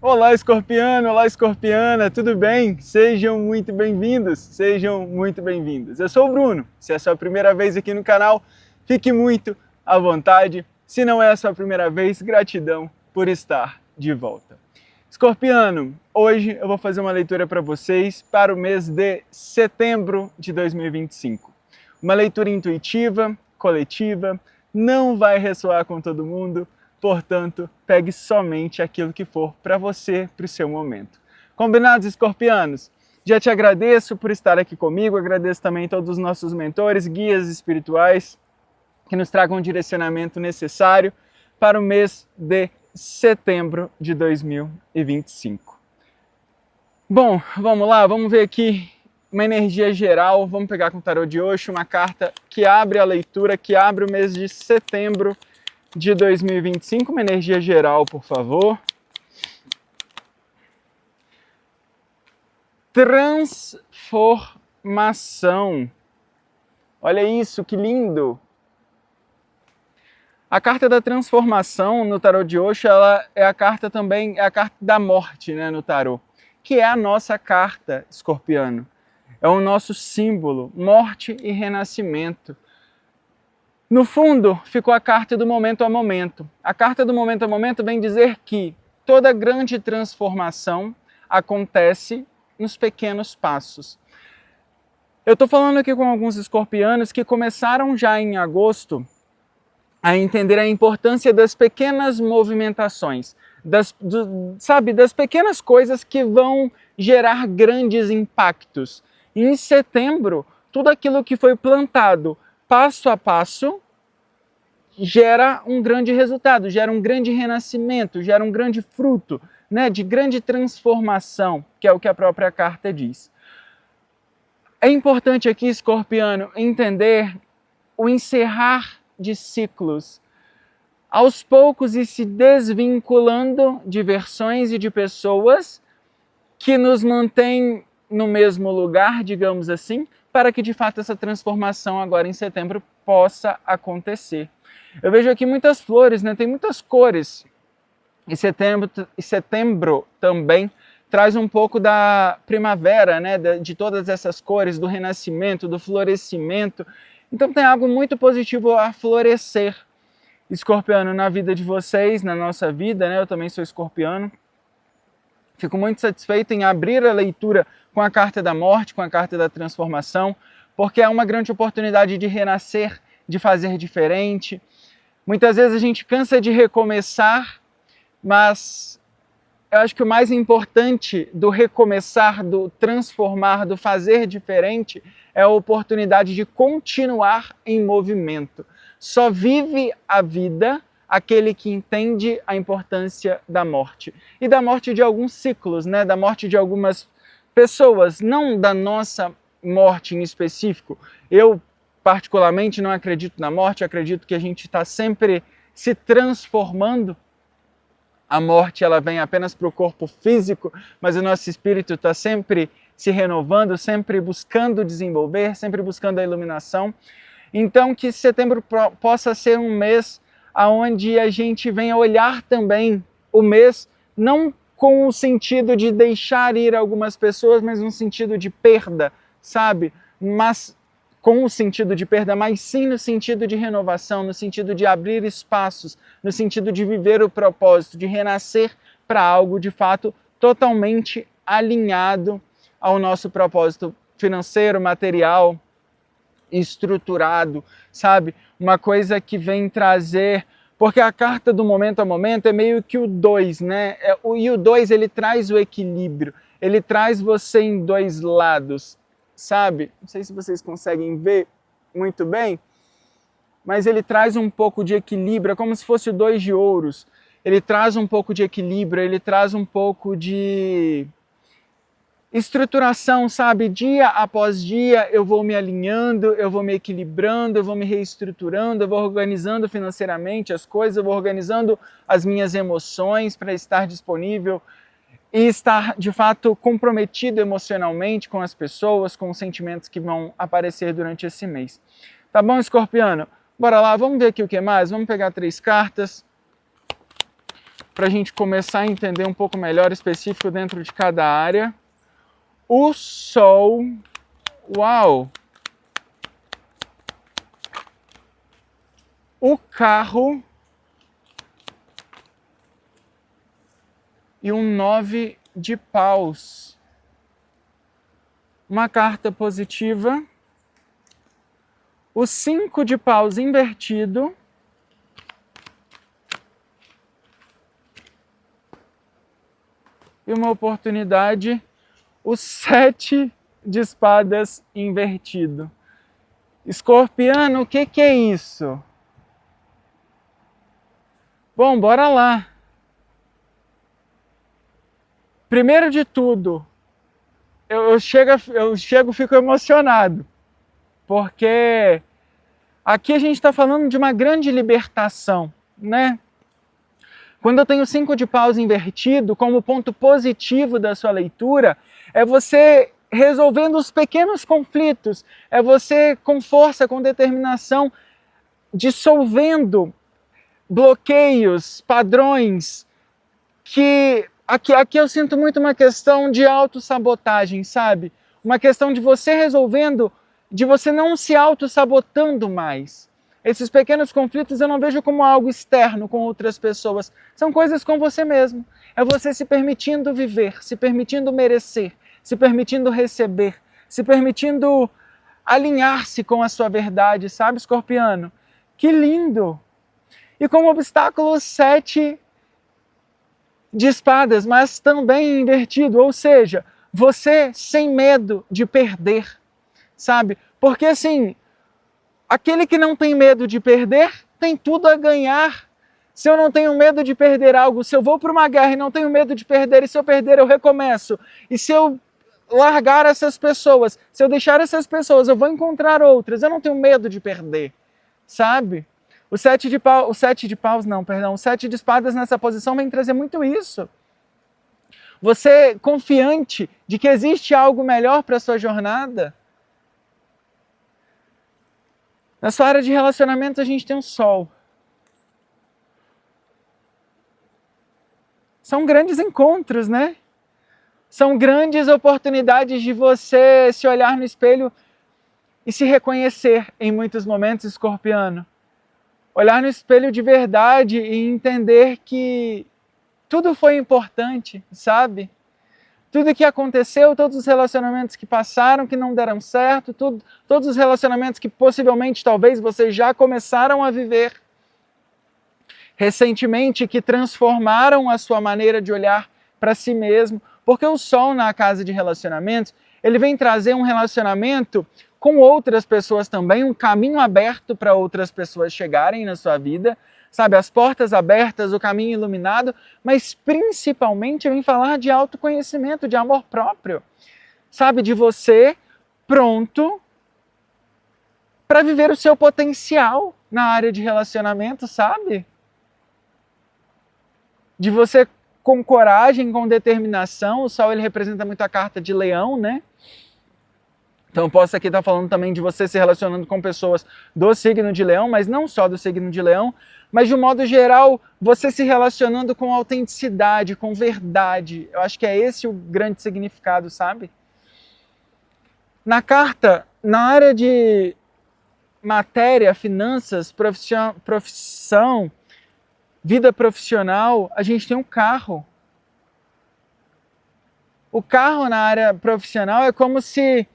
Olá, escorpiano! Olá, escorpiana! Tudo bem? Sejam muito bem-vindos! Sejam muito bem-vindas! Eu sou o Bruno. Se é a sua primeira vez aqui no canal, fique muito à vontade. Se não é a sua primeira vez, gratidão por estar de volta. Escorpiano, hoje eu vou fazer uma leitura para vocês para o mês de setembro de 2025. Uma leitura intuitiva, coletiva, não vai ressoar com todo mundo. Portanto, pegue somente aquilo que for para você, para o seu momento. Combinados, escorpianos? Já te agradeço por estar aqui comigo, agradeço também a todos os nossos mentores, guias espirituais, que nos tragam o direcionamento necessário para o mês de setembro de 2025. Bom, vamos lá, vamos ver aqui uma energia geral, vamos pegar com o tarô de Osho, uma carta que abre a leitura, que abre o mês de setembro de 2025, uma energia geral, por favor. Transformação. Olha isso, que lindo! A carta da transformação no tarô de Osho, ela é a carta também, é a carta da morte, né, no tarô, que é a nossa carta, escorpiano. É o nosso símbolo, morte e renascimento. No fundo, ficou a carta do momento a momento. A carta do momento a momento vem dizer que toda grande transformação acontece nos pequenos passos. Eu estou falando aqui com alguns escorpianos que começaram já em agosto a entender a importância das pequenas movimentações, das pequenas coisas que vão gerar grandes impactos. E em setembro, tudo aquilo que foi plantado passo a passo, gera um grande resultado, gera um grande renascimento, gera um grande fruto, né, de grande transformação, que é o que a própria carta diz. É importante aqui, escorpiano, entender o encerrar de ciclos, aos poucos ir se desvinculando de versões e de pessoas que nos mantêm no mesmo lugar, digamos assim, para que de fato essa transformação agora em setembro possa acontecer. Eu vejo aqui muitas flores, né? Tem muitas cores. E setembro também traz um pouco da primavera, né? De todas essas cores, do renascimento, do florescimento. Então tem algo muito positivo a florescer, escorpiano, na vida de vocês, na nossa vida, né? Eu também sou escorpiano. Fico muito satisfeito em abrir a leitura com a carta da morte, com a carta da transformação, porque é uma grande oportunidade de renascer, de fazer diferente. Muitas vezes a gente cansa de recomeçar, mas eu acho que o mais importante do recomeçar, do transformar, do fazer diferente, é a oportunidade de continuar em movimento. Só vive a vida aquele que entende a importância da morte. E da morte de alguns ciclos, né? Da morte de algumas pessoas, não da nossa morte em específico. Eu, particularmente, não acredito na morte, acredito que a gente está sempre se transformando. A morte ela vem apenas para o corpo físico, mas o nosso espírito está sempre se renovando, sempre buscando desenvolver, sempre buscando a iluminação. Então, que setembro possa ser um mês onde a gente venha olhar também o mês, não com o sentido de deixar ir algumas pessoas, mas no sentido de perda, sabe? Mas com o sentido de perda, mas sim no sentido de renovação, no sentido de abrir espaços, no sentido de viver o propósito, de renascer para algo de fato totalmente alinhado ao nosso propósito financeiro, material, estruturado, sabe? Uma coisa que vem trazer, porque a carta do momento a momento é meio que o 2, né? E o 2 ele traz o equilíbrio, ele traz você em dois lados, sabe? Não sei se vocês conseguem ver muito bem, mas ele traz um pouco de equilíbrio, é como se fosse o 2 de ouros. Ele traz um pouco de equilíbrio, ele traz um pouco de estruturação, sabe? Dia após dia eu vou me alinhando, eu vou me equilibrando, eu vou me reestruturando, eu vou organizando financeiramente as coisas, eu vou organizando as minhas emoções para estar disponível e estar, de fato, comprometido emocionalmente com as pessoas, com os sentimentos que vão aparecer durante esse mês. Tá bom, escorpiano? Bora lá, vamos ver aqui o que mais? Vamos pegar 3 cartas. para a gente começar a entender um pouco melhor específico dentro de cada área. O Sol, uau! O carro e um 9 de paus. Uma carta positiva. O 5 de paus invertido. E uma oportunidade, o 7 de espadas invertido. Escorpiano, o que é isso? Bom, bora lá. Primeiro de tudo, eu chego, fico emocionado, porque aqui a gente está falando de uma grande libertação, né? Quando eu tenho 5 de paus invertido, como ponto positivo da sua leitura, é você resolvendo os pequenos conflitos, é você com força, com determinação, dissolvendo bloqueios, padrões, que aqui eu sinto muito uma questão de autossabotagem, sabe? Uma questão de você resolvendo, de você não se autossabotando mais. Esses pequenos conflitos eu não vejo como algo externo com outras pessoas. São coisas com você mesmo. É você se permitindo viver, se permitindo merecer, se permitindo receber, se permitindo alinhar-se com a sua verdade, sabe, Escorpiano? Que lindo! E como obstáculo, 7 de espadas, mas também invertido. Ou seja, você sem medo de perder, sabe? Porque assim, aquele que não tem medo de perder, tem tudo a ganhar. Se eu não tenho medo de perder algo, se eu vou para uma guerra e não tenho medo de perder, e se eu perder eu recomeço, e se eu largar essas pessoas, se eu deixar essas pessoas, eu vou encontrar outras, eu não tenho medo de perder, sabe? O 7 de espadas nessa posição vem trazer muito isso. Você confiante de que existe algo melhor para a sua jornada. Na sua área de relacionamentos a gente tem um Sol. São grandes encontros, né? São grandes oportunidades de você se olhar no espelho e se reconhecer em muitos momentos, Escorpiano. Olhar no espelho de verdade e entender que tudo foi importante, sabe? Tudo que aconteceu, todos os relacionamentos que passaram, que não deram certo, todos os relacionamentos que possivelmente, talvez, vocês já começaram a viver recentemente, que transformaram a sua maneira de olhar para si mesmo. Porque o Sol na casa de relacionamentos, ele vem trazer um relacionamento com outras pessoas também, um caminho aberto para outras pessoas chegarem na sua vida, sabe, as portas abertas, o caminho iluminado, mas principalmente vem falar de autoconhecimento, de amor próprio, sabe, de você pronto para viver o seu potencial na área de relacionamento, sabe? De você com coragem, com determinação. O Sol ele representa muito a carta de Leão, né? Então eu posso aqui estar falando também de você se relacionando com pessoas do signo de Leão, mas não só do signo de Leão, mas de um modo geral, você se relacionando com autenticidade, com verdade. Eu acho que é esse o grande significado, sabe? Na carta, na área de matéria, finanças, profissão, vida profissional, a gente tem um carro. O carro na área profissional é como se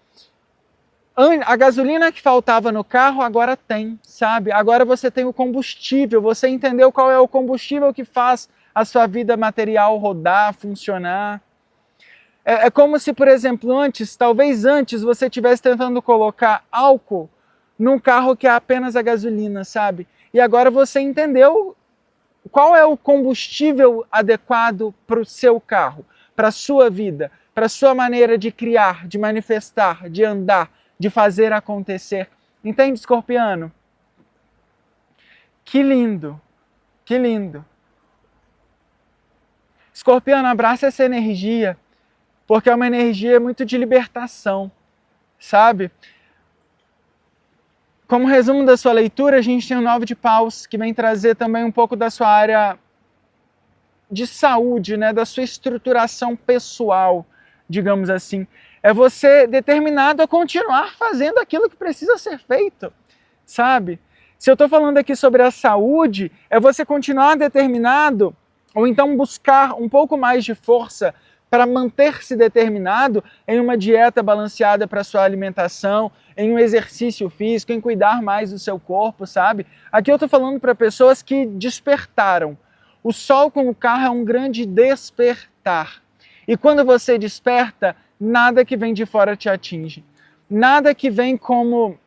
a gasolina que faltava no carro agora tem, sabe? Agora você tem o combustível, você entendeu qual é o combustível que faz a sua vida material rodar, funcionar. É como se, por exemplo, talvez antes você estivesse tentando colocar álcool num carro que é apenas a gasolina, sabe? E agora você entendeu qual é o combustível adequado para o seu carro, para a sua vida, para a sua maneira de criar, de manifestar, de andar, de fazer acontecer. Entende, Escorpiano? Que lindo, que lindo. Escorpiano, abraça essa energia, porque é uma energia muito de libertação, sabe? Como resumo da sua leitura, a gente tem o 9 de paus, que vem trazer também um pouco da sua área de saúde, né, da sua estruturação pessoal, digamos assim. É você determinado a continuar fazendo aquilo que precisa ser feito, sabe? Se eu estou falando aqui sobre a saúde, é você continuar determinado, ou então buscar um pouco mais de força para manter-se determinado em uma dieta balanceada para a sua alimentação, em um exercício físico, em cuidar mais do seu corpo, sabe? Aqui eu estou falando para pessoas que despertaram. O sol com o carro é um grande despertar. E quando você desperta, nada que vem de fora te atinge. Nada que vem como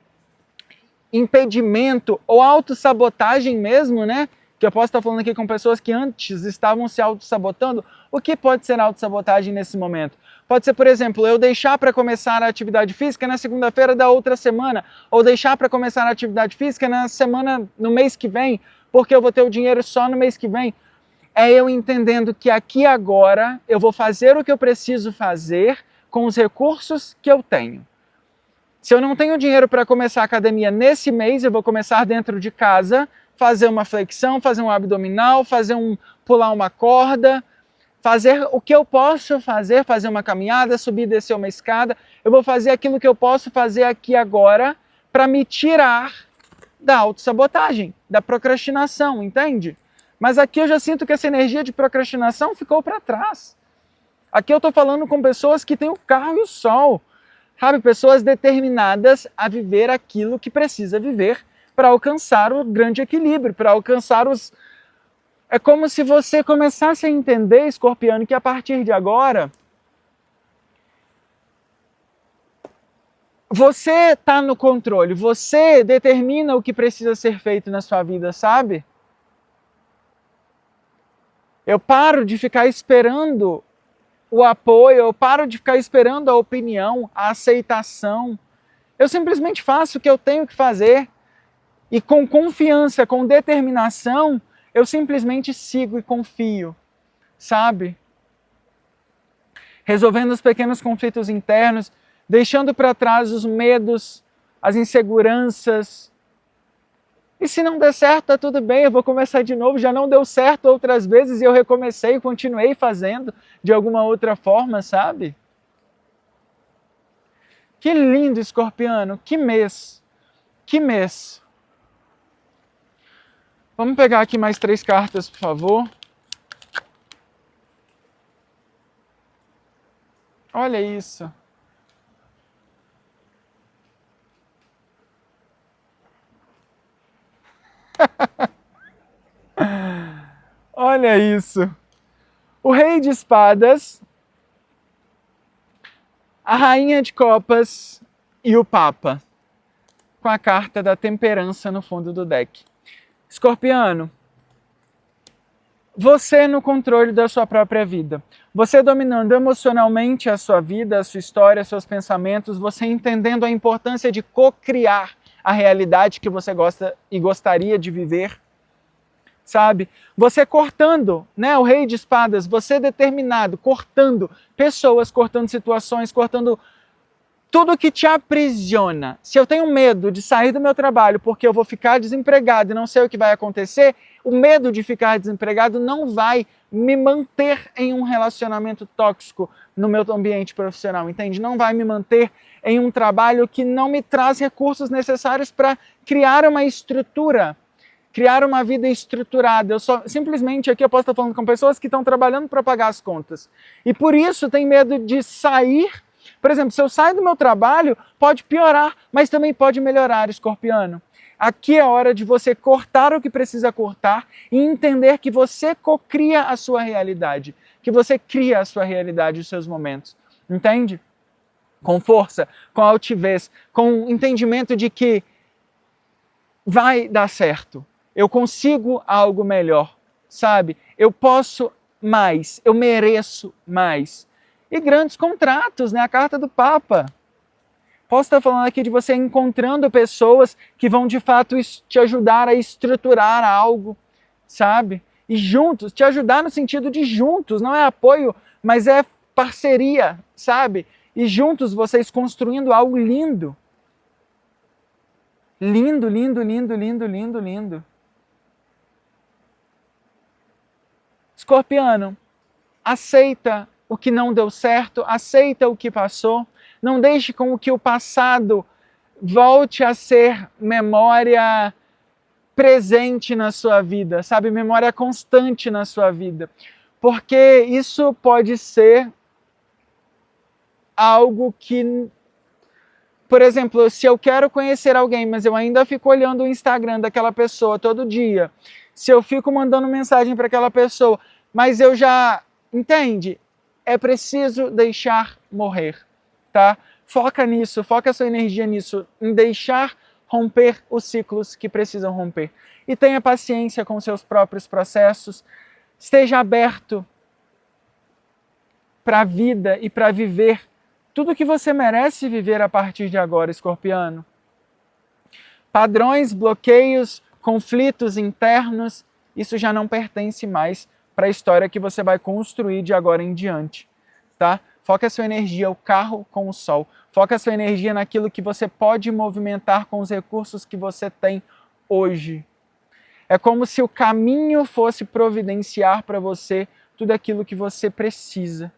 impedimento ou autossabotagem mesmo, né? Que eu posso estar falando aqui com pessoas que antes estavam se autossabotando. O que pode ser autossabotagem nesse momento? Pode ser, por exemplo, eu deixar para começar a atividade física na segunda-feira da outra semana, ou deixar para começar a atividade física na semana, no mês que vem, porque eu vou ter o dinheiro só no mês que vem. É eu entendendo que aqui agora eu vou fazer o que eu preciso fazer com os recursos que eu tenho. Se eu não tenho dinheiro para começar a academia nesse mês, eu vou começar dentro de casa, fazer uma flexão, fazer um abdominal, pular uma corda, fazer o que eu posso fazer uma caminhada, subir e descer uma escada. Eu vou fazer aquilo que eu posso fazer aqui agora para me tirar da autossabotagem, da procrastinação, entende? Mas aqui eu já sinto que essa energia de procrastinação ficou para trás. Aqui eu estou falando com pessoas que têm o carro e o sol, sabe? Pessoas determinadas a viver aquilo que precisa viver para alcançar o grande equilíbrio, para alcançar os... É como se você começasse a entender, escorpiano, que a partir de agora você está no controle, você determina o que precisa ser feito na sua vida, sabe? Eu paro de ficar esperando o apoio, eu paro de ficar esperando a opinião, a aceitação. Eu simplesmente faço o que eu tenho que fazer e com confiança, com determinação, eu simplesmente sigo e confio, sabe? Resolvendo os pequenos conflitos internos, deixando para trás os medos, as inseguranças. E se não der certo, tá tudo bem, eu vou começar de novo. Já não deu certo outras vezes e eu recomecei e continuei fazendo de alguma outra forma, sabe? Que lindo, escorpiano, que mês, que mês. Vamos pegar aqui mais 3 cartas, por favor. Olha isso. Olha isso. O Rei de Espadas, a Rainha de Copas e o Papa, com a carta da Temperança no fundo do deck. Escorpiano, você no controle da sua própria vida. Você dominando emocionalmente a sua vida, a sua história, seus pensamentos, você entendendo a importância de co-criar a realidade que você gosta e gostaria de viver, sabe? Você cortando, né? O Rei de Espadas, você determinado, cortando pessoas, cortando situações, cortando tudo que te aprisiona. Se eu tenho medo de sair do meu trabalho porque eu vou ficar desempregado e não sei o que vai acontecer, o medo de ficar desempregado não vai me manter em um relacionamento tóxico no meu ambiente profissional, entende? Não vai me manter em um trabalho que não me traz recursos necessários para criar uma estrutura, criar uma vida estruturada. Simplesmente aqui eu posso estar falando com pessoas que estão trabalhando para pagar as contas e por isso tem medo de sair. Por exemplo, se eu sair do meu trabalho, pode piorar, mas também pode melhorar, escorpiano. Aqui é a hora de você cortar o que precisa cortar e entender que você cocria a sua realidade, que você cria a sua realidade, os seus momentos. Entende? Com força, com altivez, com entendimento de que vai dar certo. Eu consigo algo melhor, sabe? Eu posso mais, eu mereço mais. E grandes contratos, né? A carta do Papa. Posso estar falando aqui de você encontrando pessoas que vão de fato te ajudar a estruturar algo, sabe? E juntos, te ajudar no sentido de juntos, não é apoio, mas é parceria, sabe? E juntos vocês construindo algo lindo. Lindo, lindo, lindo, lindo, lindo, lindo. Escorpiano, aceita o que não deu certo, aceita o que passou, não deixe com que o passado volte a ser memória presente na sua vida, sabe? Memória constante na sua vida. Porque isso pode ser algo que, por exemplo, se eu quero conhecer alguém, mas eu ainda fico olhando o Instagram daquela pessoa todo dia, se eu fico mandando mensagem para aquela pessoa, mas eu já... Entende? É preciso deixar morrer, tá? Foca nisso, foca a sua energia nisso, em deixar romper os ciclos que precisam romper. E tenha paciência com seus próprios processos, esteja aberto para a vida e para viver tudo que você merece viver a partir de agora, Escorpiano. Padrões, bloqueios, conflitos internos, isso já não pertence mais para a história que você vai construir de agora em diante, tá? Foca a sua energia, o carro com o sol. Foca a sua energia naquilo que você pode movimentar com os recursos que você tem hoje. É como se o caminho fosse providenciar para você tudo aquilo que você precisa.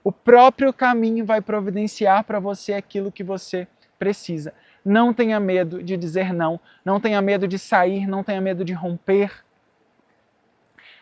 O próprio caminho vai providenciar para você aquilo que você precisa. Não tenha medo de dizer não, não tenha medo de sair, não tenha medo de romper.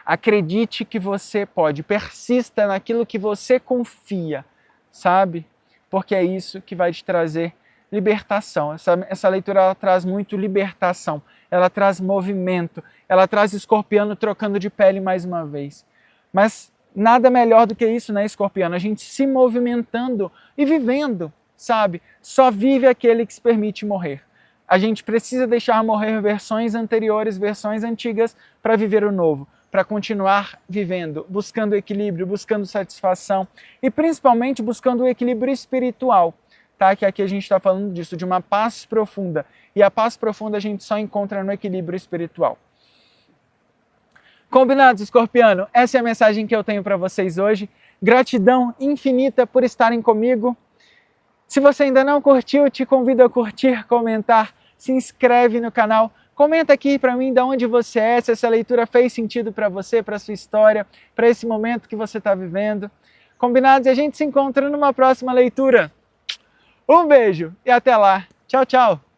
Acredite que você pode, persista naquilo que você confia, sabe? Porque é isso que vai te trazer libertação. Essa leitura ela traz muito libertação, ela traz movimento, ela traz Escorpiano trocando de pele mais uma vez. Mas nada melhor do que isso, né, Escorpiano? A gente se movimentando e vivendo, sabe? Só vive aquele que se permite morrer. A gente precisa deixar morrer versões anteriores, versões antigas, para viver o novo, para continuar vivendo, buscando equilíbrio, buscando satisfação e principalmente buscando o equilíbrio espiritual, tá? Que aqui a gente está falando disso, de uma paz profunda. E a paz profunda a gente só encontra no equilíbrio espiritual. Combinados, Escorpiano? Essa é a mensagem que eu tenho para vocês hoje. Gratidão infinita por estarem comigo. Se você ainda não curtiu, te convido a curtir, comentar, se inscreve no canal. Comenta aqui para mim de onde você é, se essa leitura fez sentido para você, para sua história, para esse momento que você está vivendo. Combinados? E a gente se encontra numa próxima leitura. Um beijo e até lá. Tchau, tchau.